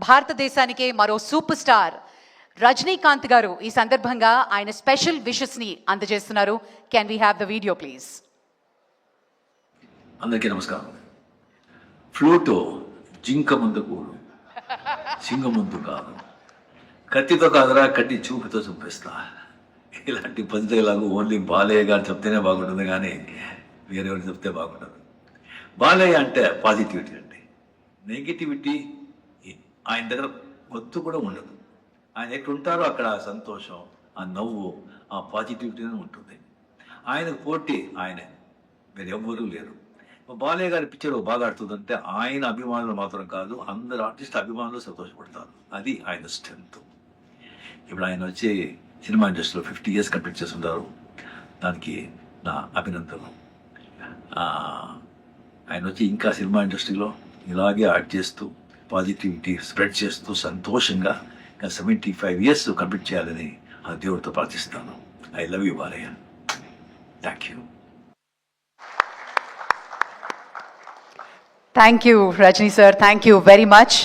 భారతదేశానికే మరో super star Rajinikanth గారు ఈ సందర్భంగా ఆయన స్పెషల్ విషెస్ ని అందజేస్తున్నారు. Can we have the video please? అందరికీ నమస్కారం. ఫ్లూటు జింక ముందు కూడు, సింగ ముందు కాదు, కత్తితో కాదురా కట్టి చూపుతో చూపిస్తా. ఇలాంటి పంచలాగా ఓన్లీ బాలయ్య గారు చెప్తేనే బాగుంటుంది, కానీ వేరెవరు చెప్తే బాగుంటుంది. బాలయ్య అంటే పాజిటివిటీ అండి. నెగిటివిటీ ఆయన దగ్గర వద్దు కూడా ఉండదు. ఆయన ఎక్కడుంటారో అక్కడ ఆ సంతోషం, ఆ నవ్వు, ఆ పాజిటివిటీనే ఉంటుంది. ఆయనకు పోటీ ఆయనే, వేరే ఎవ్వరూ లేరు. బాలయ్య గారి పిక్చర్ బాగా ఆడుతుందంటే ఆయన అభిమానులు మాత్రం కాదు, అందరు ఆర్టిస్ట్ అభిమానులు సంతోషపడతారు. అది ఆయన స్ట్రెంత్. ఇప్పుడు ఆయన వచ్చి సినిమా ఇండస్ట్రీలో 50 years కంప్లీట్ చేస్తుంటారు. దానికి నా అభినందనలు. ఆయన వచ్చి ఇంకా సినిమా ఇండస్ట్రీలో ఇలాగే యాక్ట్ చేస్తూ పాజిటివిటీ స్ప్రెడ్ చేస్తూ సంతోషంగా 75 years కంప్లీట్ చేయాలని ఆ దేవుడితో ప్రార్థిస్తాను. I love you Balayya. Thank you. Thank you Rajini sir, thank you very much.